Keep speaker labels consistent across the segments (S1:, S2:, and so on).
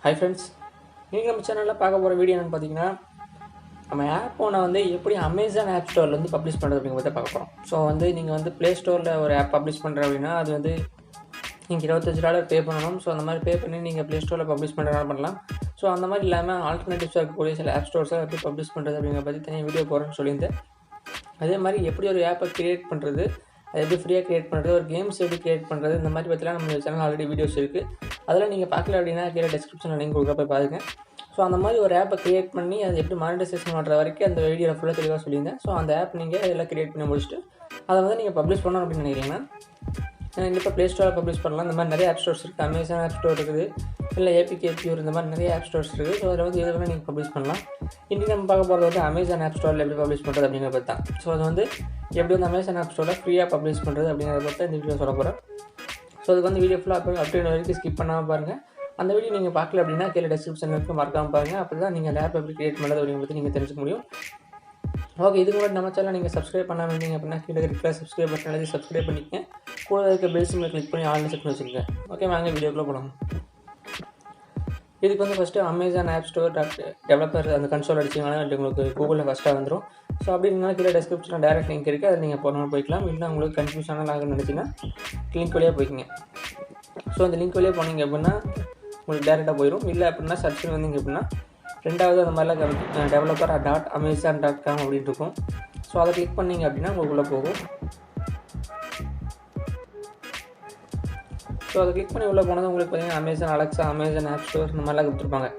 S1: Hi friends, நீங்கள் நம்ம சேனலில் பார்க்க போகிற வீடியோ என்னென்னு பார்த்தீங்கன்னா, நம்ம ஆப் ஒன்று வந்து எப்படி அமேசான் ஆப் ஸ்டோர்லேருந்து பப்ளிஷ் பண்ணுறது அப்படிங்கிறத பார்க்க போகிறோம். ஸோ வந்து நீங்கள் வந்து ப்ளே ஸ்டோரில் ஒரு ஆப் பப்ளிஷ் பண்ணுற அப்படின்னா அது வந்து நீங்கள் $25 பே பண்ணணும். ஸோ அந்த மாதிரி பே பண்ணி நீங்கள் ப்ளே ஸ்டோரில் பப்ளிஷ் பண்ணுறதுனால பண்ணலாம். ஸோ அந்த மாதிரி இல்லாமல் ஆல்டர்னேட்டிவ்ஸாக இருக்கக்கூடிய சில ஆப் ஸ்டோர்ஸை எப்படி பப்ளிஷ் பண்ணுறது அப்படிங்கிற பற்றி தனியாக வீடியோ போகிறேன்னு சொல்லியிருந்தேன். அதே மாதிரி எப்படி ஒரு ஆப்பை க்ரியேட் பண்ணுறது, அது எப்படி ஃப்ரீயாக க்ரியேட் பண்ணுறது, ஒரு கேம்ஸ் எப்படி க்ரியேட் பண்ணுறது, இந்த மாதிரி பற்றிலாம் நம்ம சேனல் ஆல்ரெடி வீடியோஸ் இருக்குது. அதெல்லாம் நீங்கள் பார்க்கல அப்படின்னா கீழே டிஸ்கிரிப்ஷனில் லிங்க் கொடுக்குற போய் பாருங்க. ஸோ அந்த மாதிரி ஒரு ஆப்பை க்ரியேட் பண்ணி அது எப்படி மானிட்டைசேஷன் பண்ணுற வரைக்கும் அந்த வீடியோவில் ஃபுல்லாக தெளிவாக சொல்லியிருந்தேன். ஸோ அந்த ஆப் நீங்கள் எல்லாம் க்ரியேட் பண்ணி முடிச்சுட்டு அதை வந்து நீங்கள் பப்ளிஷ் பண்ணணும் அப்படின்னு நினைக்கிறீங்கன்னா இப்போ ப்ளே ஸ்டோரில் பப்ளிஷ் பண்ணலாம். இந்த மாதிரி நிறைய ஆப் ஸ்டோர்ஸ் இருக்குது. அமேசான் ஆப் ஸ்டோர் இருக்குது, இல்லை ஏபிகே பியூர், இந்த மாதிரி நிறைய ஆப் ஸ்டோர்ஸ் இருக்குது. ஸோ அதில் வந்து எது வேணால் நீங்கள் பப்ளிஷ் பண்ணலாம். இன்றைக்கி நம்ம பார்க்க போகிறது வந்து அமேசான் ஆப் ஸ்டோரில் எப்படி பப்ளிஷ் பண்ணுறது அப்படிங்கிறத பற்றி தான். ஸோ அது வந்து எப்படி வந்து அமேசான் ஆப் ஸ்டோரில் ஃப்ரீயாக பப்ளிஷ் பண்ணுறது அப்படிங்கிறத பற்றி இந்த வீடியோ சொல்ல போகிறேன். ஸோ அதுக்கு வந்து வீடியோ ஃபுல்லாக அப்டேட் வரைக்கும் ஸ்கிப் பண்ணாமல் பாருங்கள். அந்த வீடியோ நீங்கள் பார்க்கல அப்படின்னா கீழே டிஸ்கிரிப்ஷனில் இருக்க மறக்காமல் பாருங்கள். அப்படி தான் நீங்கள் அந்த ஆப் எப்படி க்ரியேட் பண்ணுறது அப்படிங்கிறத பற்றி நீங்கள் தெரிஞ்சுக்க முடியும். ஓகே, இதுக்கு முன்னாடி நம்ம சேனல் நீங்கள் சப்ஸ்கிரைப் பண்ணாமல் இருந்தீங்க அப்படின்னா கீழே இருக்கிற சப்ஸ்கிரைப் பட்டன் எழுதி சப்ஸ்கிரைப் பண்ணிக்கங்க. கூட இருக்க பெல் சிம்மில் கிளிக் பண்ணி ஆன்லைன் செட் பண்ணி வச்சுருங்க. ஓகே, வாங்க வீடியோக்குள்ளே போகலாம். இதுக்கு வந்து first Amazon app store developer அந்த கன்சோல் அடிச்சிங்கன்னா உங்களுக்கு கூகுளில் ஃபஸ்ட்டாக வந்துடும். ஸோ அப்படின்னா கீழே டிஸ்கிரிப்ஷனில் டேரக்ட் லிங்க் இருக்குது, அதை நீங்கள் போனால் போய்க்கலாம். இல்லை உங்களுக்கு கன்ஃபியூஷனாக ஆகுன்னு நினச்சிங்கன்னா லிங்க் வழியாக போய்க்கிங்க. ஸோ அந்த லிங்க் வழியாக போனீங்க அப்படின்னா உங்களுக்கு டேரெக்டாக போயிடும். இல்லை அப்படின்னா சர்ச் பண்ணி வந்தீங்க அப்படின்னா ரெண்டாவது அந்த மாதிரிலாம் developer.amazon.com அப்படின்னு இருக்கும். ஸோ அதை கிளிக் பண்ணிங்க அப்படின்னா உங்களுக்குள்ளே போகும். ஸோ அதை கிளிக் பண்ணி உள்ளே போனது உங்களுக்கு பார்த்தீங்கன்னா Amazon Alexa, Amazon app store இந்த மாதிரிலாம் கொடுத்துருப்பாங்க.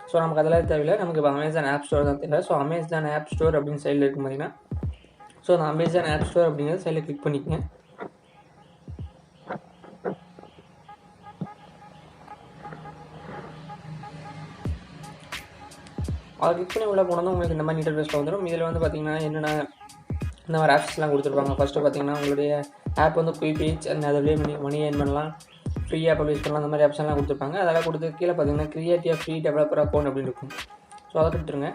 S1: ஸோ நமக்கு அதெல்லாம் தேவையில்லை, நமக்கு இப்போ அமேசான் ஆப் ஸ்டோர் தான் தேவை. ஸோ அமேசான் ஆப் ஸ்டோர் அப்படின்னு சைடில் இருக்கும் பார்த்தீங்கன்னா, ஸோ அந்த அமேசான் ஆப் ஸ்டோர் அப்படிங்கிறது சைடில் கிளிக் பண்ணிக்கங்க. அதை கிளிக் பண்ணி உள்ளே போனதும் உங்களுக்கு இந்த மாதிரி இன்டர்ஃபேஸில் வந்துடும். இதில் வந்து பார்த்திங்கன்னா என்னென்ன இந்த மாதிரி ஆப்ஸ்லாம் கொடுத்துருப்பாங்க. ஃபஸ்ட்டு பார்த்திங்கன்னா உங்களுடைய ஆப் வந்து பேஜ் அந்த அதிலே மணி ஏர்ன் பண்ணலாம், ஃப்ரீயாக பப்ளிஷ் பண்ணலாம், அந்த மாதிரி ஆப்ஸ்லாம் கொடுத்துருப்பாங்க. அதெல்லாம் கொடுத்து கீழே பார்த்திங்கன்னா கிரியேட் எ ஃப்ரீ டெவலப்பர் அக்கௌண்ட் அப்படின்னு இருக்கும். ஸோ அதை கொடுத்துருங்க.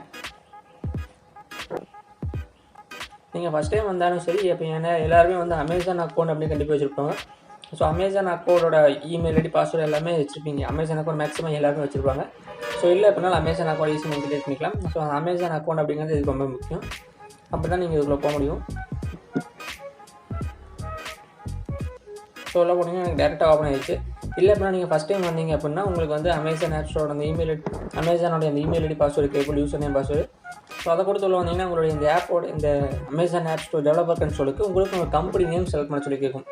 S1: நீங்கள் ஃபஸ்ட் டைம் வந்தாலும் சரி, இப்போ ஏன்னா எல்லாருமே வந்து அமேசான் அக்கௌண்ட் அப்படின்னு கண்டிப்பாக வச்சுருப்பாங்க. ஸோ அமேசான் அக்கௌண்டோட இமெயில் ஐடி பாஸ்வேர்டு எல்லாமே வச்சுருப்பீங்க. அமேசான் அக்கௌண்ட் மேக்ஸிமம் எல்லாருமே வச்சுருப்பாங்க. ஸோ இல்லை அப்படின்னா அமேசான் அக்கௌண்ட் ஈஸியாக நீங்கள் கிரியேட் பண்ணிக்கலாம். ஸோ அமேசான் அக்கௌண்ட் அப்படிங்கிறது இதுக்கு ரொம்ப முக்கியம். அப்படி தான் நீங்கள் இதுக்குள்ளே போக முடியும். ஸோ உள்ள போனீங்கன்னா எனக்கு டேரெக்டாக ஓப்பன் ஆகிடுச்சு. இல்லை அப்படின்னா நீங்கள் ஃபஸ்ட் டைம் வந்தீங்க அப்படின்னா உங்களுக்கு வந்து அமேசான் ஆப் ஸ்டோரோட அந்த அமேசானோட அந்த இமெயில் ஐடி பாஸ்வேர்டு கேட்கும், யூசர் நேம் பாஸ்வேர்டு. ஸோ அதை கொடுத்து உள்ள வந்தீங்கன்னா உங்களுடைய இந்த ஆப்போட இந்த அமேசான் ஆப் ஸ்டோர் டெவலப்பர் கன்சோலுக்கு உங்களுக்கு உங்கள் கம்பெனி நேம் செலக்ட் பண்ண சொல்லி கேட்கும்.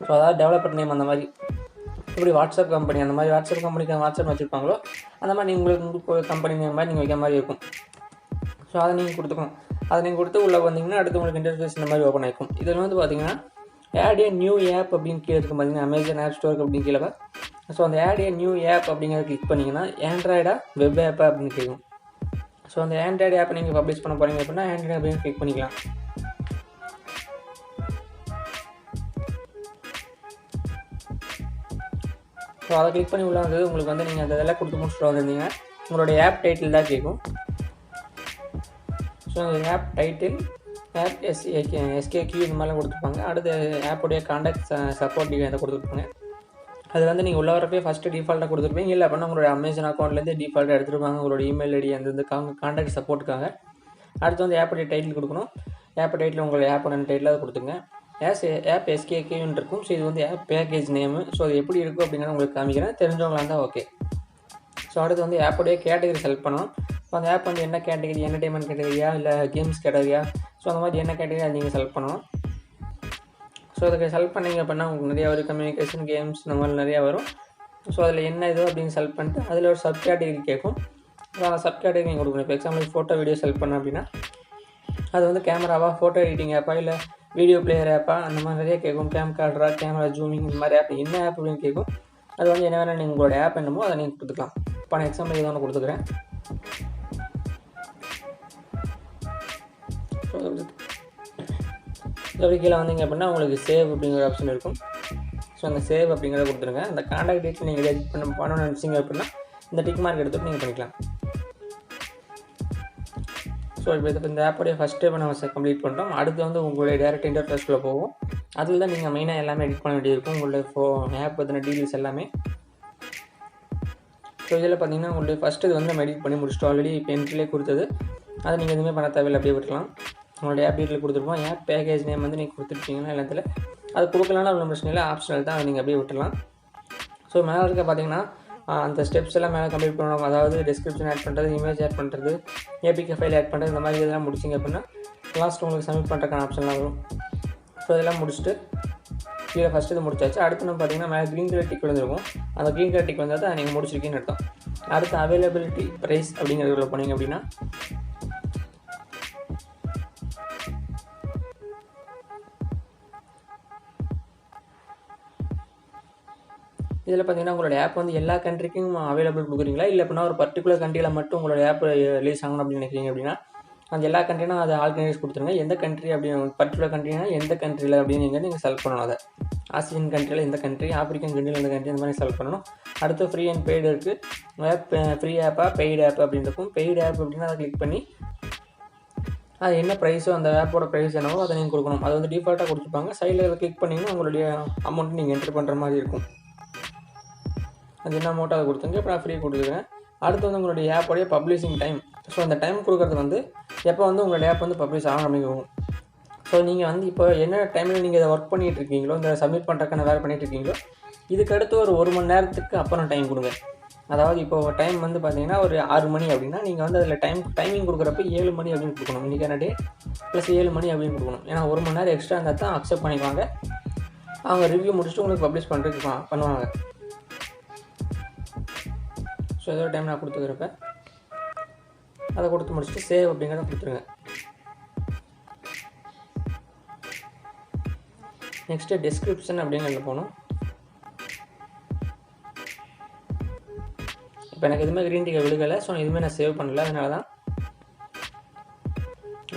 S1: ஸோ அதாவது டெவலப்பர் நேம் அந்த மாதிரி இப்படி வாட்ஸ்அப் கம்பெனி அந்த மாதிரி வாட்ஸ்அப் கம்பெனிக்கு வாட்ஸ்அப் வச்சுருப்பாங்களோ அந்த மாதிரி உங்களுக்கு கம்பெனி நேம் மாதிரி நீங்கள் வைக்கிற மாதிரி இருக்கும். ஸோ அதை நீங்கள் கொடுத்துக்கணும். அதை நீங்கள் கொடுத்து உள்ளே வந்தீங்கன்னா அடுத்து உங்களுக்கு இன்டர்ஃபேஸ் இந்த மாதிரி ஓப்பன் ஆகிக்கும். இதில் வந்து பார்த்தீங்கன்னா ஆட் ஏ நியூ ஆப் அப்படின்னு கீழே இருக்கும் பார்த்தீங்கன்னா அமேசான் ஆப் ஸ்டோருக்கு அப்படின்னு கீழே. ஸோ அந்த ஆட் ஏ நியூ ஆப் அப்படிங்கிறத கிளிக் பண்ணிங்கன்னா ஆண்ட்ராய்டா வெப் ஆப்பா அப்படின்னு கேட்கும். ஸோ அந்த ஆண்ட்ராய்டு ஆப்பை நீங்கள் பப்ளிஷ் பண்ண போகிறீங்க அப்படின்னா ஆண்ட்ராய்டு அப்படின்னு கிளிக் பண்ணிக்கலாம். ஸோ அதை கிளிக் பண்ணி உள்ள வந்தது உங்களுக்கு வந்து நீங்கள் அதெல்லாம் கொடுத்து முடிச்சுட்டு வந்திருந்தீங்கன்னா உங்களுடைய ஆப் டைட்டில் தான் கேட்கும். ஸோ அந்த ஆப் டைட்டில், ஆப் எஸ்கேக்யூ இந்த மாதிரிலாம் கொடுத்துருப்பாங்க. அடுத்து ஆப்புடைய காண்டாக்ட் சப்போர்ட் அதை கொடுத்துருப்பாங்க. அது வந்து நீங்கள் உள்ள வரப்பே ஃபஸ்ட்டு டிஃபால்ட்டாக கொடுத்துருப்பீங்க. இல்லை அப்படின்னா உங்களுடைய அமேசான் அக்கௌண்ட்லேருந்து டிஃபால்ட்டாக எடுத்துருப்பாங்க உங்களோட இமெயில் ஐடி அந்த காண்டாக்ட் சப்போர்ட்டுக்காக. அடுத்து வந்து ஆப்புடைய டைட்டில் கொடுக்கணும். ஆப் டைட்டில் உங்களுடைய ஆப்போட டைட்டில் அதை கொடுத்துங்க. ஆப் எஸ்கேக்யூன்னு இருக்கும். ஸோ இது வந்து ஆப் பேக்கேஜ் நேமு. ஸோ அது எப்படி இருக்கும் அப்படிங்கிறத உங்களுக்கு காமிக்கிறேன், தெரிஞ்சவங்களாக இருந்தால் ஓகே. ஸோ அடுத்து வந்து ஆப்போடைய கேட்டகரி செலக்ட் பண்ணணும். ஸோ அந்த ஆப் வந்து என்ன கேட்டகரி, என்டர்டைன்மெண்ட் கேட்டகரியா இல்லை கேம்ஸ் கேட்டகரியா, ஸோ அந்த மாதிரி என்ன கேட்டகரி அதை நீங்கள் செலக்ட் பண்ணணும். ஸோ அதுக்கு செலக்ட் பண்ணிங்க அப்படின்னா உங்களுக்கு நிறையா வரும், கம்யூனிகேஷன், கேம்ஸ் இந்த மாதிரி நிறையா வரும். ஸோ அதில் என்ன இது அப்படின்னு செலக்ட் பண்ணிட்டு அதில் ஒரு சப் கேட்டகரி கேட்கும். ஸோ அந்த சப் கேட்டகரி நீங்கள் கொடுக்கணும். இப்போ எக்ஸாம்பிள் ஃபோட்டோ வீடியோ செலக்ட் பண்ண அப்படின்னா அது வந்து கேமராவா, ஃபோட்டோ எடிட்டிங் ஆப்பா, இல்லை வீடியோ பிளேயர் ஆப்பா, அந்த மாதிரி நிறைய கேட்கும். கேம்கார்டரா, கேமரா ஜூமிங், இந்த மாதிரி ஆப் என்ன ஆப் அப்படின்னு கேட்கும். அது வந்து என்ன வேணால் நீங்கள் உங்களோட ஆப் என்னமோ அதை நீங்கள் கொடுத்துக்கலாம். இப்போ நான் எக்ஸாம்பிள் இதை ஒன்று கொடுத்துக்கிறேன். அப்படி கீழே வந்தீங்க அப்படின்னா உங்களுக்கு சேவ் அப்படிங்கிற ஆப்ஷன் இருக்கும். ஸோ அந்த சேவ் அப்படிங்கிறத கொடுத்துருங்க. அந்த காண்டாக்ட் டீட்டெயில் நீங்கள் எடிட் பண்ணணும்னு நினச்சிங்க அப்படின்னா இந்த டிக் மார்க் எடுத்துகிட்டு நீங்கள் பண்ணிக்கலாம். ஸோ இப்போ இந்த ஆப்போடைய ஃபஸ்ட் ஸ்டெப் நம்ம கம்ப்ளீட் பண்ணிட்டோம். அடுத்து வந்து உங்களுடைய டேரக்ட் இன்டர்ஃபேஸ்க்குள்ளே போகும். அதில் தான் நீங்கள் மெயினாக எல்லாமே எடிட் பண்ண வேண்டியிருக்கும். உங்களுடைய ஆப் பற்றின டீட்டெயில்ஸ் எல்லாமே ஸோ இதில் பார்த்தீங்கன்னா உங்களுக்கு ஃபஸ்ட்டு இது வந்து நம்ம எடிட் பண்ணி முடிச்சுட்டு ஆல்ரெடி இப்போ என்ட்ரிலே கொடுத்தது, அதை நீங்கள் எதுவுமே பண்ண தேவையில்லை, அப்படியே விட்டுலாம். உங்களுடைய ஆப் டீட்டெயில் கொடுத்துருப்போம். ஆப் பேக்கேஜ் நேம் வந்து நீங்கள் கொடுத்துருப்பீங்கன்னா எல்லாத்துல அது கொடுக்கலன்னா ஒன்றும் பிரச்சனை இல்லை, ஆப்ஷனல் தான், நீங்கள் அப்படியே விட்டுலாம். ஸோ மேலே இருக்க பார்த்தீங்கன்னா அந்த ஸ்டெப்ஸ் எல்லாம் மேலே கம்ப்ளீட் பண்ணணும். அதாவது டிஸ்கிரிப்ஷன் ஆட் பண்ணுறது, இமேஜ் ஆட் பண்ணுறது, ஏபிகே ஃபைல் ஆட் பண்ணுறது, இந்த மாதிரி இதெல்லாம் முடிச்சிங்க அப்படின்னா லாஸ்ட் உங்களுக்கு சப்மிட் பண்ணுறதுக்கான ஆப்ஷன்லாம் வரும். ஸோ இதெல்லாம் முடிச்சுட்டு கீழே ஃபஸ்ட்டு இது முடிச்சாச்சு. அடுத்து நம்ம பார்த்தீங்கன்னா மேலே க்ரீன் கலர் டிக் வந்துருக்கும். அந்த க்ரீன் கலர் டிக் வந்தால் தான் நீங்கள் முடிச்சிருக்கீங்கன்னு அர்த்தம். அடுத்து அவைலபிலிட்டி ப்ரைஸ் அப்படிங்கிறதுக்குள்ள போனீங்க அப்படின்னா இதில் பார்த்தீங்கன்னா உங்களோட ஆப் வந்து எல்லா கண்ட்ரிக்கும் அவைலபிள் கொடுக்குறீங்களா, இல்லை அப்படின்னா ஒரு பர்டிகுலர் கண்ட்ரியில் மட்டும் உங்களோட ஆப் ரிலீஸ் ஆகணும் அப்படின்னு நினைக்கிறீங்க அப்படின்னா அந்த எல்லா கண்ட்ரினா அதை ஆர்கனைஸ் கொடுத்துருங்க. எந்த கண்ட்ரி அப்படின்னு பர்டிகுலர் கண்ட்ரினா எந்த கண்ட்ரியில் அப்படின்னு நீங்கள் செலக்ட் பண்ணணும். அதை ஆசியன் கண்ட்ரியில் எந்த கண்ட்ரி, ஆப்பிரிக்கன் கண்ட்ரியில் எந்த கண்ட்ரி, இந்த மாதிரி செலக்ட் பண்ணணும். அடுத்து ஃப்ரீ அண்ட் பெய்டு இருக்குது. ஆப் ஃப்ரீ ஆப்பாக பெய்டு ஆப் அப்படின்னு இருக்கும். பெய்டு ஆப் அப்படின்னா அதை கிளிக் பண்ணி அது என்ன ப்ரைஸோ அந்த ஆப்போட ப்ரைஸ் என்னவோ அதை நீங்கள் கொடுக்கணும். அதை வந்து டிஃபால்ட்டாக கொடுத்துருப்பாங்க. சைடில் அதை கிளிக் பண்ணிங்கன்னா உங்களுடைய அமௌண்ட்டு நீங்கள் என்ட்ரு பண்ணுற மாதிரி இருக்கும். அது என்ன அமௌண்ட்டோ அதை கொடுத்துங்க. இப்போ நான் ஃப்ரீ கொடுத்துருக்கேன். அடுத்து வந்து உங்களுடைய ஆப்போடைய பப்ளிஷிங் டைம். ஸோ அந்த டைம் கொடுக்குறது வந்து எப்போ வந்து உங்களுடைய ஆப் வந்து பப்ளிஷ் ஆகும் அப்படிங்கும். ஸோ நீங்கள் வந்து இப்போ என்ன டைமில் நீங்கள் இதை ஒர்க் பண்ணிகிட்டு இருக்கீங்களோ, இந்த சப்மிட் பண்ணுறதுக்கான வேலை பண்ணிகிட்டு இருக்கீங்களோ, இதுக்கு அடுத்து ஒரு 1 மணி நேரத்துக்கு அப்புறம் டைம் கொடுங்க. அதாவது இப்போ டைம் வந்து பார்த்தீங்கன்னா ஒரு 6 மணி அப்படின்னா நீங்கள் வந்து அதில் டைமிங் கொடுக்குறப்ப 7 மணி அப்படின்னு கொடுக்கணும். இன்றைக்கான டே ப்ளஸ் 7 மணி அப்படின்னு கொடுக்கணும். ஏன்னா 1 மணி நேரம் எக்ஸ்ட்ரா இருந்தால் தான் அக்செப்ட் பண்ணிக்குவாங்க. அவங்க ரிவ்யூ முடிச்சுட்டு உங்களுக்கு பப்ளிஷ் பண்ணுறதுக்கு பண்ணுவாங்க. ஸோ ஏதோ டைம் நான் கொடுத்துக்கிறப்ப அதை கொடுத்து முடிச்சுட்டு சேவ் அப்படிங்கிறத கொடுத்துருங்க. நெக்ஸ்ட்டு டிஸ்கிரிப்ஷன் அப்படிங்கிறத போகணும். இப்போ எனக்கு எதுவுமே க்ரீன் டிக்கெட் விழுகலை. ஸோ எதுவுமே நான் சேவ் பண்ணல. அதனால தான்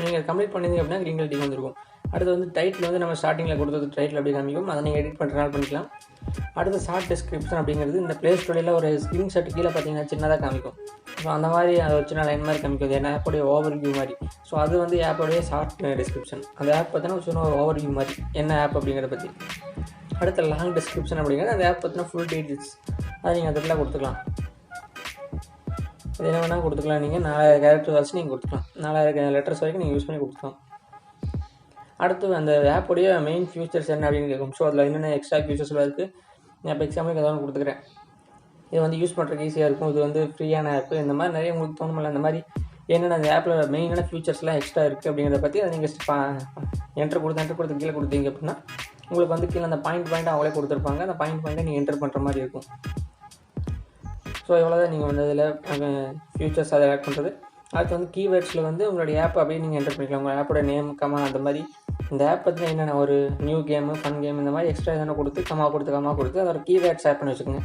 S1: நீங்கள் கம்ப்ளீட் பண்ணிங்க அப்படின்னா க்ரீன் கலர் டிக் வந்துருக்கும். அடுத்து வந்து டைட்டில் வந்து நம்ம ஸ்டார்டிங்கில் கொடுத்தது டைட்டில் அப்படி காமிக்கும். அதை நீங்கள் எடிட் பண்ணுறதுனால பண்ணிக்கலாம். அடுத்து ஷார்ட் டிஸ்கிரிப்ஷன் அப்படிங்கிறது இந்த ப்ளே ஸ்டோரியில் ஒரு ஸ்க்ரீன்ஷாட் கீழே பார்த்தீங்கன்னா சின்னதாக காமிக்கும். ஸோ அந்த மாதிரி அதை ஒரு சின்ன லைன் மாதிரி காமிக்கும். ஏன்னா ஆப்போடைய ஓவர் வியூ மாதிரி. ஸோ அது வந்து ஆப்போடைய ஷார்ட் டிஸ்கிரிப்ஷன். அந்த ஆப் பார்த்தீங்கன்னா ஒரு சின்ன ஓவர் வியூ மாதிரி என்ன ஆப் அப்படிங்கிறத பற்றி. அடுத்த லாங் டிஸ்கிரிப்ஷன் அப்படிங்கிறது அந்த ஆப் பற்றின ஃபுல் டீட்டெயில்ஸ் அதை நீங்கள் அதில் கொடுத்துக்கலாம். இது என்ன வேணால் கொடுத்துக்கலாம். நீங்கள் 4000 கேரக்டர் வச்சு நீங்கள் கொடுத்துக்கலாம். 4000 லெட்டர்ஸ் வரைக்கும் நீங்கள் யூஸ் பண்ணி கொடுத்துக்கலாம். அடுத்து அந்த ஆப்போடைய மெயின் ஃபியூச்சர்ஸ் என்ன அப்படின்னு கேட்கும். ஸோ அதில் என்னென்ன எக்ஸ்ட்ரா ஃபியூச்சர்ஸ்லாம் இருக்குது. நான் இப்போ எக்ஸாம்பிளுக்கு ஏதாவது கொடுத்துக்கிறேன். இது வந்து யூஸ் பண்ணுறதுக்கு ஈஸியாக இருக்கும். இது வந்து ஃப்ரீயான ஆப்பு. இந்த மாதிரி நிறைய உங்களுக்கு தோணுமில்ல. அந்த மாதிரி என்னென்ன அந்த ஆப்பில் மெயினான ஃபியூச்சர்ஸ்லாம் எக்ஸ்ட்ரா இருக்குது அப்படிங்கிறத பற்றி அதை நீங்கள் என்ட்ரு கொடுத்து கீழே கொடுத்தீங்க அப்படின்னா உங்களுக்கு வந்து கீழே அந்த பாயிண்ட் அவங்களே கொடுத்துருப்பாங்க. அந்த பாயிண்ட்டை நீங்கள் என்ட்ரு பண்ணுற மாதிரி இருக்கும். ஸோ எவ்வளோ தான் நீங்கள் வந்து அதில் ஃபியூச்சர்ஸ் அதை ஆட் பண்ணுறது. அடுத்து வந்து கீவேர்ட்ஸில் வந்து உங்களுடைய ஆப் அப்படியே நீங்கள் என்டர் பண்ணிக்கலாம். உங்கள் ஆப்போட நேம், கமா, அந்த மாதிரி இந்த ஆப் பற்றின என்னென்ன ஒரு நியூ கேமு, ஃபன் கேம், இந்த மாதிரி எக்ஸ்ட்ரா எதனா கொடுத்து கமா கொடுத்து அதோட கீவேர்ட்ஸ் ஆட் பண்ணி வச்சுக்கோங்க.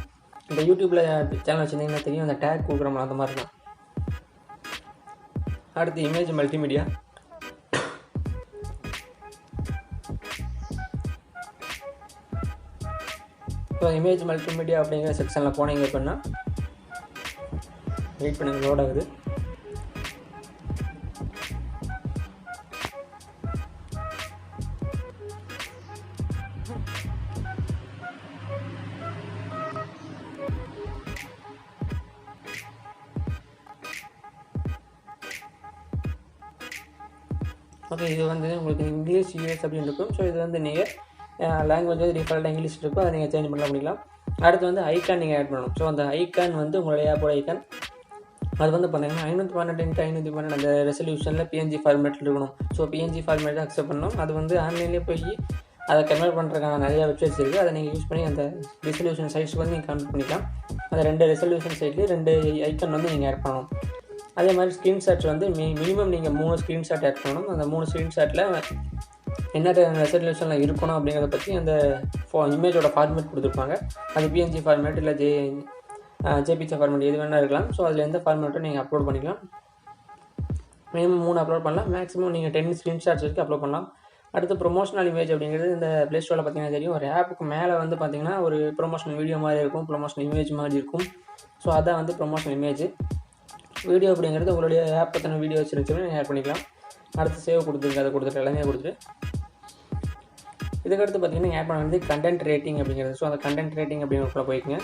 S1: இந்த யூடியூப்பில் சேனல் வச்சுருந்தீங்கன்னா தெரியும், அந்த டேக் கொடுக்குறோம் அந்த மாதிரி தான். அடுத்து image multimedia. So image multimedia அப்படிங்கிற செக்ஷனில் போனீங்க அப்படின்னா வெயிட் பண்ணுங்க, லோட் ஆகுது. ஓகே, இது வந்து உங்களுக்கு இங்கிலீஷ் யூஎஸ் அப்படின்னு இருக்கும். ஸோ இது வந்து நீங்கள் லாங்குவேஜ் வந்து டிஃபால்ட்டாக இங்கிலீஷ் இருக்கும், அதை நீங்கள் சேஞ்ச் பண்ணிக்கலாம். அடுத்து வந்து ஐக்கான் நீங்கள் ஆட் பண்ணணும். ஸோ அந்த ஐக்கான் வந்து உங்களுடைய ஆப்போட ஐக்கான் அது வந்து பார்த்தீங்கன்னா 512x512 அந்த ரெசல்யூஷனில் பிஎன்ஜி ஃபார்மேட்டில் இருக்கணும். ஸோ பிஎன்ஜி ஃபார்மேட் தான் அக்செப்ட் பண்ணணும். அது வந்து ஆன்லைன்லேயே போய் அதை கன்வெர்ட் பண்ணுறதுக்கான நிறையா வெப்சைட்ஸ் இருக்குது. அதை நீங்கள் யூஸ் பண்ணி அந்த ரெசல்யூஷன் சைட்ஸ் வந்து நீங்கள் கன்வெர்ட் பண்ணிக்கலாம். அந்த 2 ரெசல்யூஷன் சைட்லேயே 2 ஐக்கான் வந்து நீங்கள் ஆட் பண்ணணும். அதே மாதிரி ஸ்க்ரீன்ஷாட்ஸ் வந்து மினிமம் நீங்கள் 3 ஸ்க்ரீன்ஷாட் ஆட் பண்ணணும். அந்த 3 ஸ்க்ரீன்ஷாட்டில் என்ன ரெசல்யூஷனில் இருக்கணும் அப்படிங்கிறத பற்றி அந்த இமேஜோட ஃபார்மேட் கொடுத்துருப்பாங்க. அது பிஎன்ஜி ஃபார்மேட் இல்லை ஜேபிஜே ஃபார்மேட் எது வேணால் இருக்கலாம். ஸோ அதில் எந்த ஃபார்மேட்டும் நீங்கள் அப்லோட் பண்ணிக்கலாம். மினிமம் 3 அப்லோட் பண்ணலாம். மேக்ஸிமம் நீங்கள் 10 ஸ்க்ரீன்ஷாட்ஸ் வரைக்கும் அப்லோட் பண்ணலாம். அடுத்து ப்ரொமோஷனல் இமேஜ் அப்படிங்கிறது இந்த ப்ளே ஸ்டோரில் பார்த்தீங்கன்னா தெரியும். ஒரு ஆப்புக்கு மேலே வந்து பார்த்தீங்கன்னா ஒரு ப்ரொமோஷனல் வீடியோ மாதிரி இருக்கும், ப்ரொமோஷனல் இமேஜ் மாதிரி இருக்கும். ஸோ அதான் வந்து ப்ரொமோஷனல் இமேஜ். வீடியோ அப்படிங்கிறது உங்களுடைய ஆப் பற்றின வீடியோ வச்சுருந்துச்சுன்னா நீங்கள் ஆட் பண்ணிக்கலாம். அடுத்து சேவ் கொடுத்துருங்க, அதை கொடுத்துட்டு எல்லாமே கொடுத்துட்டு இதுக்கடுத்து பார்த்தீங்கன்னா ஆட் பண்ண வந்து கண்டென்ட் ரேட்டிங் அப்படிங்கிறது. ஸோ அந்த கண்டென்ட் ரேட்டிங் அப்படிங்கிறதுக்குள்ள போய்க்குங்க.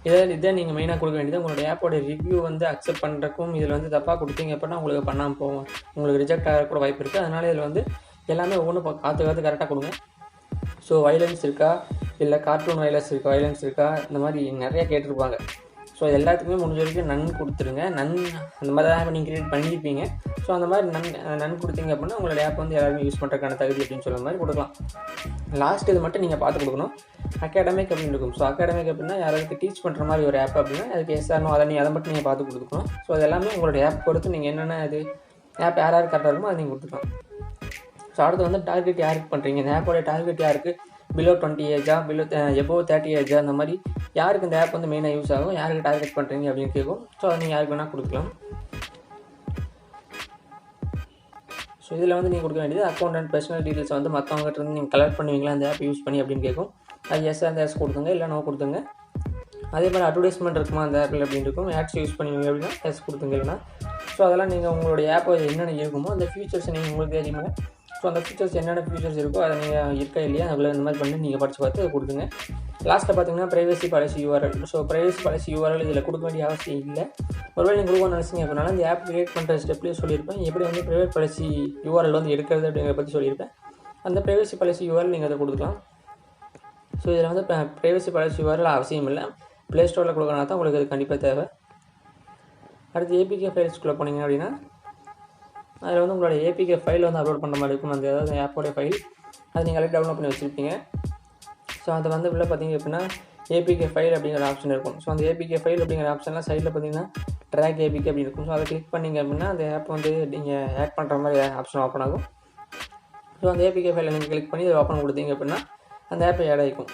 S1: இதை நீங்கள் மெயினாக கொடுக்க வேண்டியது. உங்களோட ஆப்போட ரிவ்யூ வந்து அக்செப்ட் பண்ணுறக்கும் இதில் வந்து தப்பாக கொடுத்தீங்க அப்படின்னா உங்களுக்கு பண்ணாமல் போகும், உங்களுக்கு ரிஜெக்ட் ஆக கூட வாய்ப்பு இருக்குது. அதனால் இதில் வந்து எல்லாமே ஒவ்வொன்றும் காற்று கரெக்டாக கொடுங்க. ஸோ வைலன்ஸ் இருக்கா, இல்லை கார்ட்டூன் வைலன்ஸ் இருக்கா, இந்த மாதிரி நிறையா கேட்டிருப்பாங்க. ஸோ எல்லாத்துக்குமே முடிஞ்ச வரைக்கும் நன் கொடுத்துருங்க. அந்த மாதிரி தான் நீங்கள் க்ரியேட் பண்ணியிருப்பீங்க. ஸோ அந்த மாதிரி நன் கொடுத்தீங்க அப்படின்னா உங்களோட ஆப் வந்து எல்லாருமே யூஸ் பண்ணுறதுக்கான தகுதி அப்படின்னு சொல்கிற மாதிரி கொடுக்கலாம். லாஸ்ட் இது மட்டும் நீங்கள் பார்த்து கொடுக்கணும். அகாடமிக் அப்படின்னு இருக்கும். ஸோ அகாடமிக் அப்படின்னா யாராவது டீச் பண்ணுற மாதிரி ஒரு ஆப் அப்படின்னா அதுக்கு எஸ்ஆர்னோ அதை மட்டும் நீங்கள் பார்த்து கொடுத்துக்கணும். ஸோ அது எல்லாமே உங்களோட ஆப் பொறுத்து நீங்கள் என்னென்ன இது ஆப் யார் கரெக்டாக இருக்குமோ அதை நீங்கள் கொடுத்துக்கலாம். ஸோ அடுத்து வந்து டார்கெட் யாருக்கு பண்ணுறீங்க, இந்த ஆப்போட டார்கெட் யாருக்கு, பிலோ 20 ஏஜா, எபோவ் 30 ஏஜா, அந்த மாதிரி யாருக்கு இந்த ஆப் வந்து மெயினாக யூஸ் ஆகும், யாருக்கு டார்கெட் பண்ணுறீங்க அப்படின்னு கேட்கும். ஸோ அதை நீங்கள் யாருக்கு வேணால் கொடுக்கலாம். ஸோ இதில் வந்து நீங்கள் கொடுக்க வேண்டியது அக்கௌண்ட் அண்ட் பர்சனல் டீட்டெயில்ஸ் வந்து மற்றவங்ககிட்ட இருந்து நீங்கள் கலெக்ட் பண்ணுவீங்களா அந்த ஆப் யூஸ் பண்ணி அப்படின்னு கேட்கும். அது எஸ் கொடுத்துங்க, இல்லை நோ கொடுத்துங்க. அதே மாதிரி அட்வர்டைஸ்மெண்ட் இருக்குமா அந்த ஆப்பில் அப்படின்னு இருக்கும். ஆட்ஸ் யூஸ் பண்ணுவீங்க அப்படின்னா எஸ் கொடுத்துங்க, இல்லைனா. ஸோ அதெல்லாம் நீங்கள் உங்களுடைய ஆப்பை என்னென்ன இருக்குமோ அந்த ஃபீச்சர்ஸ் நீங்கள் உங்களுக்கு தெரியுமா. ஸோ அந்த ஃபீச்சர்ஸ் என்னென்ன ஃபீச்சர்ஸ் இருக்கோ அதை நீங்கள் இருக்கா இல்லையா அதில் இந்த மாதிரி பண்ணி நீங்கள் படித்து பார்த்து கொடுத்துங்க. லாஸ்ட்டில் பார்த்தீங்கன்னா privacy policy URL. So privacy policy URL இதில் கொடுக்க வேண்டிய அவசியம் இல்லை. ஒருவேளை நீங்கள் கொடுக்கணும்னு நினச்சிங்க அப்படின்னாலும் இந்த ஆப் கிரியேட் பண்ணுற ஸ்டெப்லேயே சொல்லியிருப்பேன் எப்படி வந்து ப்ரைவேட் பாலிசி யூஆர்எல் வந்து எடுக்கிறது அப்படிங்கிற பற்றி சொல்லியிருப்பேன். அந்த ப்ரைவசி பாலிசி யூஆர்எல் நீங்கள் அதை கொடுத்துக்கலாம். ஸோ இதில் வந்து ப்ரைவசி பாலிசி யூஆர்எல் அவசியம் இல்லை, ப்ளே ஸ்டோரில் கொடுக்கறனா தான் உங்களுக்கு அது கண்டிப்பாக தேவை. அடுத்து ஏபிகே ஃபைல்ஸ்குள்ளே போனீங்க அப்படின்னா அதில் வந்து உங்களோட ஏபிகே ஃபைல் வந்து அப்லோட் பண்ணுற மாதிரி இருக்கும். அந்த ஏதாவது ஆப்போடைய ஃபைல் அது நீங்கள் ஆல்ரெடி டவுன்லோட் பண்ணி வச்சுருப்பீங்க. ஸோ அதை வந்து உள்ள பார்த்தீங்க அப்படின்னா ஏபிகே ஃபைல் அப்படிங்கிற ஆப்ஷன் இருக்கும். ஸோ அந்த ஏபிகே ஃபைல் அப்படிங்கிற ஆப்ஷன்லாம் சைடில் பார்த்தீங்கன்னா ட்ராக் ஏபிகே அப்படி இருக்கும். ஸோ அதை கிளிக் பண்ணிங்க அப்படின்னா அந்த ஆப் வந்து நீங்கள் ஆட் பண்ணுற மாதிரி ஆப்ஷன் ஓப்பன் ஆகும். ஸோ அந்த ஏபிகே ஃபைலை நீங்கள் கிளிக் பண்ணி அதை ஓப்பன் கொடுத்தீங்க அப்படின்னா அந்த ஆப்பை ஆட் ஆகிக்கும்.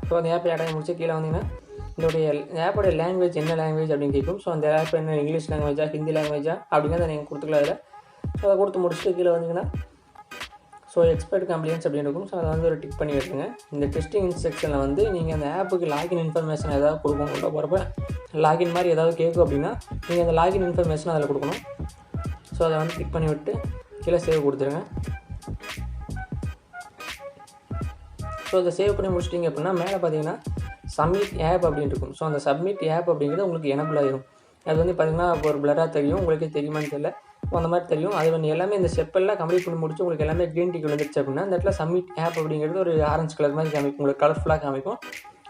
S1: ஸோ அந்த ஆப்பை ஆட் ஆகி முடிச்சு கீழே வந்தீங்கன்னா இதோடைய ஆப்போடைய லாங்குவேஜ் என்ன லாங்குவேஜ் அப்படின்னு கேட்கும். ஸோ அந்த ஆப் என்ன இங்கிலீஷ் லாங்குவேஜா, ஹிந்தி லாங்குவேஜா அப்படிங்கிறத நீங்கள் கொடுத்துக்கலாம் அதில். ஸோ அதை கொடுத்து முடிச்சுட்டு கீழே வந்தீங்கன்னா ஸோ எக்ஸ்பர்ட் கம்ப்ளைண்ட்ஸ் அப்படின்னு இருக்கும். ஸோ அதை வந்து ஒரு டிக் பண்ணி வச்சுருங்க. இந்த டெஸ்டிங் இன்ஸ்ட்ரக்ஷனில் வந்து நீங்கள் அந்த ஆப்புக்கு லாகின் இன்ஃபர்மேஷன் ஏதாவது கொடுக்கணும், உள்ள போகிறப்ப லாகின் மாதிரி ஏதாவது கேட்கும் அப்படின்னா நீங்கள் அந்த லாகின் இன்ஃபர்மேஷன் அதில் கொடுக்கணும். ஸோ அதை வந்து டிக் பண்ணி விட்டு கீழே சேவ் கொடுத்துருங்க. ஸோ அதை சேவ் பண்ணி முடிச்சிட்டிங்க அப்படின்னா மேலே பார்த்தீங்கன்னா சப்மிட் ஆப் அப்படின்னு இருக்கும். ஸோ அந்த சப்மிட் ஆப் அப்படிங்கிறது உங்களுக்கு எனபிள் ஆகிடும். அது வந்து பார்த்திங்கன்னா ஒரு பிளராக தெரியும், உங்களுக்கே தெரியுமான்னு தெரியல. ஸோ அந்த மாதிரி தெரியும். அது வந்து எல்லாமே இந்த ஸ்டெப்பெல்லாம் கம்ப்ளீட் பண்ணி முடிச்சு உங்களுக்கு எல்லாமே க்ரீன் டிக் வந்துருச்சு அப்படின்னா அந்த இடத்துல சப்மிட் ஆப் அப்படிங்கிறது ஒரு ஆரஞ்சு கலர் மாதிரி காமிக்கும், உங்களுக்கு கலர்ஃபுல்லாக காமிக்கும்.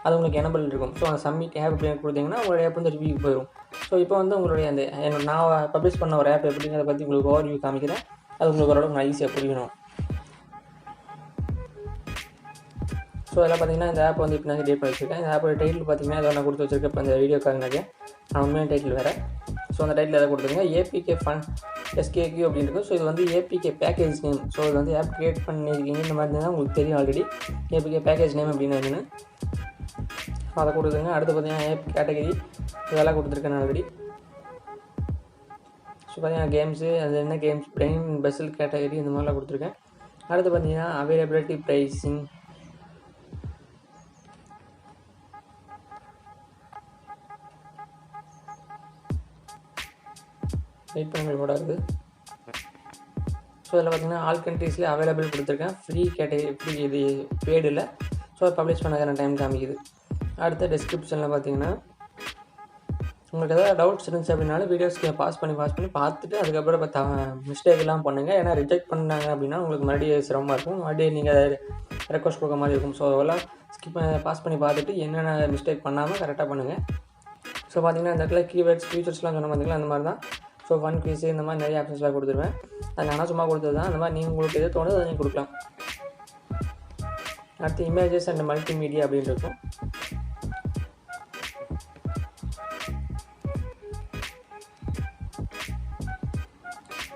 S1: அது உங்களுக்கு எனபிள் இருக்கும். ஸோ அந்த சப்மிட் ஆப் அப்படின்னு கொடுத்தீங்கன்னா உங்களுடைய ஆப் வந்து ரிவ்யூ போயிடும். ஸோ இப்போ வந்து உங்களுடைய அந்த நான் பப்ளிஷ் பண்ண ஒரு ஆப் எப்படிங்கிறத பற்றி உங்களுக்கு ஓவர்வியூ காமிக்கிறேன். அது உங்களுக்கு ஓரளவுக்கு நான் ஈஸியாக புரியணும். ஸோ அதெல்லாம் பார்த்தீங்கன்னா இந்த ஆப் வந்து இப்போ நான் டேட் பண்ணி வச்சுருக்கேன். இந்த ஆப்போட டைட்டில் பார்த்தீங்கன்னா அதை நான் கொடுத்து வச்சுருக்கேன். இப்போ அந்த வீடியோக்காக நான் உண்மையான டைட்டில் வேறு. ஸோ அந்த டைட்டில் எதாவது கொடுத்துருங்க. ஏபிகே ஃபன் எஸ்கேக்யூ அப்படின்னு இருக்கும். ஸோ இது வந்து ஏபிகே பேக்கேஜ் நேம். ஸோ இது வந்து ஆப் கிரியேட் பண்ணியிருக்கீங்க இந்த மாதிரி தான் உங்களுக்கு தெரியும் ஆல்ரெடி. ஏபிகே பேக்கேஜ் நேம் அப்படின்னு என்னென்னு அதை கொடுத்துருங்க. அடுத்து பார்த்தீங்கன்னா ஆப் கேட்டகரி இதெல்லாம் கொடுத்துருக்கேன் ஆல்ரெடி. ஸோ பார்த்தீங்கன்னா கேம்ஸு அது என்ன கேம்ஸ், பிரெயின் பெசல் கேட்டகரி இந்த மாதிரிலாம் கொடுத்துருக்கேன். அடுத்து பார்த்தீங்கன்னா அவைலபிலிட்டி, ப்ரைஸிங், வெயிட் பண்ண கூட இருக்குது. ஸோ இதில் பார்த்தீங்கன்னா ஆல் கண்ட்ரீஸ்லேயே அவைலபிள் கொடுத்துருக்கேன். ஃப்ரீ கேட்டகரி, ஃப்ரீ இது பேடு இல்லை. ஸோ பப்ளிஷ் பண்ணக்கான டைம் காமிக்குது. அடுத்த டிஸ்கிரிப்ஷனில் பார்த்தீங்கன்னா உங்களுக்கு எதாவது டவுட்ஸ் இருந்துச்சு அப்படின்னாலும் வீடியோஸ்க்கு பாஸ் பண்ணி பார்த்துட்டு அதுக்கப்புறம் இப்போ மிஸ்டேக் எல்லாம் பண்ணுங்கள். ஏன்னா ரிஜெக்ட் பண்ணாங்க அப்படின்னா உங்களுக்கு மறுபடியும் சிரமமாக இருக்கும், மறுபடியும் நீங்கள் அதை ரெக்வஸ்ட் கொடுக்க மாதிரி இருக்கும். ஸோ அதெல்லாம் பாஸ் பண்ணி பார்த்துட்டு என்னென்ன மிஸ்டேக் பண்ணாமல் கரெக்டாக பண்ணுங்கள். ஸோ பார்த்தீங்கன்னா இந்த இடத்துல கீவேர்ட்ஸ் ஃபியூச்சர்ஸ்லாம் சொன்ன பார்த்தீங்களா அந்த மாதிரி தான். ஸோ ஃபன் குவிஸ் இந்த மாதிரி நிறைய ஆப்ஷன்ஸ்லாம் கொடுத்துருவேன். அது நானும் சும்மா கொடுத்தது தான். அந்த மாதிரி நீங்கள் உங்களுக்கு எது தோணுது அதை நீங்கள் கொடுக்கலாம். அடுத்து இமேஜஸ் அண்ட் மல்டிமீடியா அப்படின்னு இருக்கும்.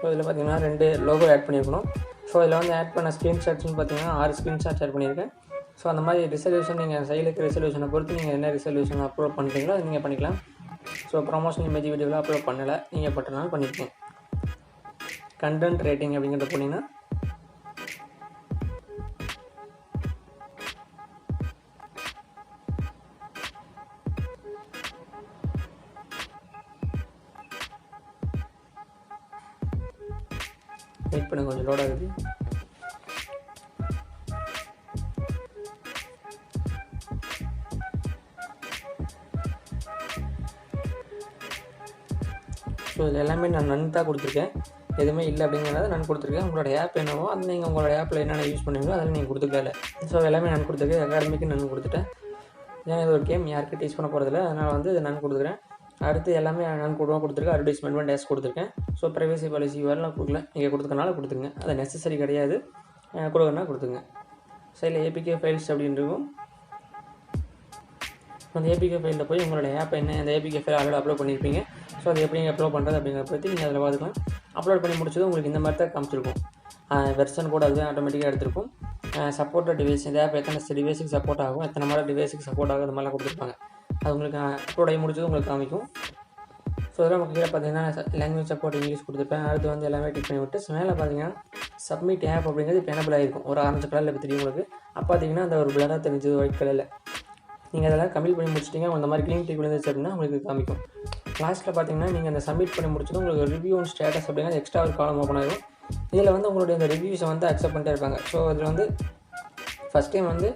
S1: ஸோ இதில் பார்த்தீங்கன்னா 2 லோகோ ஆட் பண்ணியிருக்கணும். ஸோ இதில் வந்து ஆட் பண்ண ஸ்க்ரீன்ஷாட்ஸ்னு பார்த்தீங்கன்னா 6 ஸ்க்ரீன்ஷாட்ஸ் ஆட் பண்ணியிருக்கேன். ஸோ அந்த மாதிரி ரிசல்யூஷன் நீங்கள் சைடில் இருக்கிற ரிசல்யூஷனை பொறுத்து நீங்கள் என்ன ரிசல்யூஷன் அப்லோட் பண்ணுறீங்களோ அதை நீங்கள் பண்ணிக்கலாம். ஸோ ப்ரமோஷன் இமேஜ் வீடியோவில் அப்லோட் பண்ணலை, நீங்கள் பட்டனாலும் பண்ணியிருக்கேன். கண்டென்ட் ரேட்டிங் அப்படிங்கிறத போனீங்கன்னா வெயிட் பண்ண கொஞ்சம் லோட் ஆகுது. ஸோ இதில் எல்லாமே நான் நன் தான் கொடுத்துருக்கேன், எதுவுமே இல்லை அப்படிங்கிறத நான் கொடுத்துருக்கேன். உங்களோட ஆப் என்னவோ அது நீங்கள் உங்களோட ஆப்பில் என்னென்ன யூஸ் பண்ணுவீங்களோ அதில் நீங்கள் கொடுத்துக்கல. ஸோ எல்லாமே நான் கொடுத்துருக்கேன். அகாடமிக்கு நான் கொடுத்துட்டேன். ஏன்னா இது ஒரு கேம் யாருக்கும் டீச் பண்ண போகிறதில்ல, அதனால் வந்து நான் கொடுத்துக்கிறேன். அடுத்து எல்லாமே நான் கொடுத்துருக்கேன். அட்வர்டைஸ்மெண்ட் டேஸ் கொடுத்துருக்கேன். ஸோ ப்ரைவசி பாலிசி வரலாம் கொடுக்கல, நீங்கள் கொடுத்துக்கனால கொடுத்துங்க, அது நெசசரி கிடையாது. கொடுக்கணும்னா கொடுத்துங்க. சைடில் ஏபிகே ஃபைல்ஸ் அப்படின்னு இருக்கும். அந்த ஏபிகே ஃபைலில் போய் உங்களோட ஆப் என்ன, அந்த ஏபிகே ஃபைல் ஆல்ரெடி அப்லோட் பண்ணியிருப்பீங்க. ஸோ அது எப்படி அப்லோட் பண்ணுறது அப்படிங்கிறத பற்றி நீங்கள் அதில் பார்த்துக்கலாம். அப்லோட் பண்ணி முடிச்சது உங்களுக்கு இந்த மாதிரி தான் காமிச்சிருக்கும். வெர்ஷன் கூட அதுவே ஆட்டோமேட்டிக்காக எடுத்திருக்கும். சப்போர்ட் டிவைஸ், இந்த ஆப் எத்தனை டிவைஸுக்கு சப்போர்ட் ஆகும், எத்தனை மாதிரி டிவைஸுக்கு சப்போர்ட் ஆகும், அது மாதிரிலாம் கொடுத்துருப்பாங்க. அது உங்களுக்கு அப்லோட் ஆகி முடிச்சது உங்களுக்கு காமிக்கும். ஸோ இதெல்லாம் நமக்கு கீழே பார்த்தீங்கன்னா லாங்குவேஜ் சப்போர்ட் இங்கிலீஷ் கொடுத்துருப்பேன். அடுத்து வந்து எல்லாமே டிக் பண்ணி விட்டு மேலே பார்த்தீங்கன்னா சப்மிட் ஆப் அப்படிங்கிறது இப்போ எனபிள் ஆகிருக்கும். ஒரு ஆரஞ்சு கலரில் இப்போ தெரியும் உங்களுக்கு. அப்போ பார்த்தீங்கன்னா அந்த ஒரு பிளராக தெரிஞ்சது ஒயிட் கலரில். நீங்கள் அதெல்லாம் கம்ப்ளீட் பண்ணி முடிச்சிட்டிங்க, அந்த மாதிரி க்ளீன் டிக் விழுந்துச்சு அப்படின்னா உங்களுக்கு காமிக்கும். லாஸ்ட்டில் பார்த்தீங்கன்னா நீங்கள் அந்த சப்மிட் பண்ணி முடிச்சதும் உங்களுக்கு ரிவ்யூ அண்ட் ஸ்டேட்டஸ் அப்படிங்கிறது எக்ஸ்ட்ரா ஒரு காலம் ஓப்பன் ஆகும். இதில் வந்து உங்களுடைய அந்த ரிவ்யூஸை வந்து அக்செப்ட் பண்ணிட்டே இருப்பாங்க. ஸோ இதில் வந்து ஃபஸ்ட் டைம் வந்து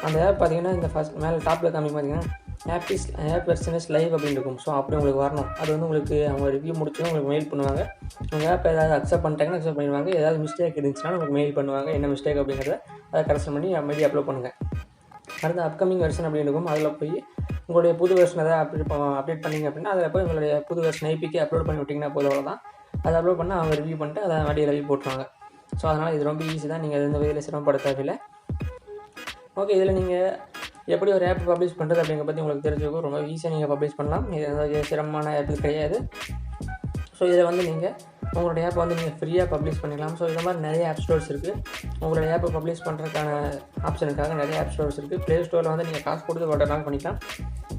S1: அந்த ஆப் பார்த்தீங்கன்னா இந்த ஃபஸ்ட் மேலே டாப்பில் காமிக்கும் பார்த்தீங்கன்னா ஆப் வெர்ஷன் இஸ் லைவ் அப்படின்னு இருக்கும். ஸோ அப்படி உங்களுக்கு வரணும். அது வந்து உங்களுக்கு அவங்க ரிவ்யூ முடிச்சதும் உங்களுக்கு மெயில் பண்ணுவாங்க. உங்கள் ஆப் ஏதாவது அக்செப்ட் பண்ணிட்டாங்கன்னா அக்செப்ட் பண்ணிடுவாங்க. ஏதாவது மிஸ்டேக் இருந்துச்சுன்னா உங்களுக்கு மெயில் பண்ணுவாங்க, என்ன மிஸ்டேக் அப்படிங்கிறத அதை கரெக்ஷன் பண்ணி மீடியா அப்லோட் பண்ணுங்கள். அடுத்து அப்கமிங் வெர்ஷன் அப்படின்னு இருக்கும். அதில் போய் உங்களுடைய புது வெர்ஷன் ஏதாவது அப்டேட் பண்ணிங்க அப்படின்னா அதில் போய் உங்களுடைய புது வெர்ஷன் ஐபிக்கு அப்லோட் பண்ணி விட்டிங்கன்னா போதும், அவ்வளோதான். அதை அப்லோட் பண்ணால் அவங்க ரிவ்யூ பண்ணிட்டு அதை வண்டியை ரிவ்யூ போட்டுருவாங்க. ஸோ அதனால் இது ரொம்ப ஈஸி தான், நீங்கள் எந்த வகையில் சிரமப்பட தேவையில்லை. ஓகே, இதில் நீங்கள் எப்படி ஒரு ஆப் பப்ளிஷ் பண்ணுறது அப்படிங்கிற பற்றி உங்களுக்கு தெரிஞ்சுக்கும். ரொம்ப ஈஸியாக நீங்கள் பப்ளிஷ் பண்ணலாம். இது எந்த சிரமமான ஆப் கிடையாது. ஸோ இதில் வந்து நீங்கள் உங்களுடைய ஆப்பை வந்து நீங்கள் ஃப்ரீயாக பப்ளிஷ் பண்ணிக்கலாம். ஸோ இந்த மாதிரி நிறைய ஆப் ஸ்டோர்ஸ் இருக்குது. உங்களுடைய ஆப்பை பப்ளிஷ் பண்ணுறதுக்கான ஆப்ஷனுக்காக நிறைய ஆப் ஸ்டோர்ஸ் இருக்குது. ப்ளே ஸ்டோரில் வந்து நீங்கள் காசு கொடுத்து ஓட்டலாம் பண்ணிக்கலாம்.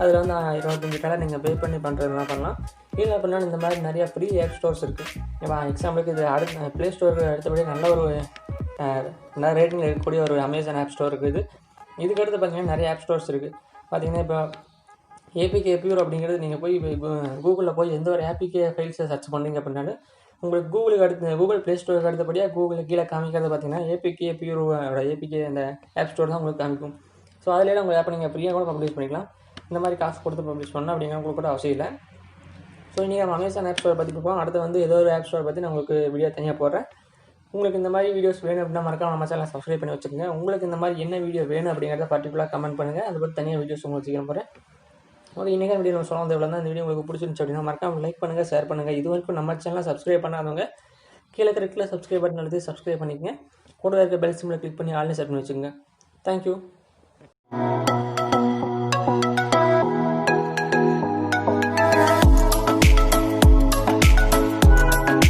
S1: அதில் வந்து $25 நீங்கள் பே பண்ணி பண்ணுறதுலாம் பண்ணலாம். இல்லை அப்படின்னா இந்த மாதிரி நிறையா ஃப்ரீ ஆப் ஸ்டோர்ஸ் இருக்குது. இப்போ எக்ஸாம்பிளுக்கு இது அடுத்த ப்ளே ஸ்டோருக்கு அடுத்தபடி நல்ல ஒரு நல்ல ரேட்டிங்கில் இருக்கக்கூடிய ஒரு அமேசான் ஆப் ஸ்டோர் இருக்குது. இதுக்கடுத்து பார்த்தீங்கன்னா நிறைய ஆப் ஸ்டோர்ஸ் இருக்குது. பார்த்தீங்கன்னா இப்போ ஏபிகே பியூர் அப்படிங்கிறது நீங்கள் போய் கூகுளில் போய் எந்த ஒரு ஏபிகே ஃபைல்ஸை சர்ச் பண்ணுறீங்க அப்படின்னாலும் உங்களுக்கு கூகுள் ப்ளே ஸ்டோருக்கு அடுத்தபடியாக கூகுளில் கீழே காமிக்கிறது பார்த்தீங்கன்னா ஏபிகே பியூரோட ஏபிகே அந்த ஆப் ஸ்டோர் தான் உங்களுக்கு காமிக்கும். ஸோ அதிலே உங்கள் ஆப்பை நீங்கள் ஃப்ரீயாக கூட பப்ளிஷ் பண்ணிக்கலாம். இந்த மாதிரி காசு கொடுத்து பப்ளிஷ் பண்ணணும் அப்படிங்கிற உங்களுக்கு கூட அவசியம் இல்லை. ஸோ இன்றைக்கி நம்ம அமேசான் ஆப் ஸ்டோர் பற்றி பார்ப்போம். அடுத்து வந்து ஏதோ ஒரு ஆப் ஸ்டோர் பற்றி நான் உங்களுக்கு வீடியோ தனியாக போடுறேன். உங்களுக்கு இந்த மாதிரி வீடியோஸ் வேணும் அப்படின்னா மறக்காம நம்ம சேனலை சப்ஸ்கிரைப் பண்ணி வச்சுக்கோங்க. உங்களுக்கு இந்த மாதிரி என்ன வீடியோ வேணும் அப்படிங்கிறத பர்டிகுலராக கமெண்ட் பண்ணுங்கள். அது பற்றி தனியாக வீடியோஸ் உங்களுக்கு சீக்கிரம் போகிறேன். ஓகே, இன்றைக்கி வீடியோ நம்ம சொல்ல வந்த இந்த வீடியோ உங்களுக்கு பிடிச்சிருந்துச்சு அப்படின்னா மறக்காம லைக் பண்ணுங்கள், ஷேர் பண்ணுங்கள். இது வரைக்கும் நம்ம சேனலை சப்ஸ்கிரைப் பண்ணாதவங்க கீழே இருக்கிற சப்ஸ்கிரைப் பட்டன் எழுதி சப்ஸ்கிரைப் பண்ணிக்கங்க. கூட இருக்க பெல் சிம்மில் கிளிக் பண்ணி ஆல்னு செட் பண்ணி வச்சுக்கோங்க. தேங்க்யூ.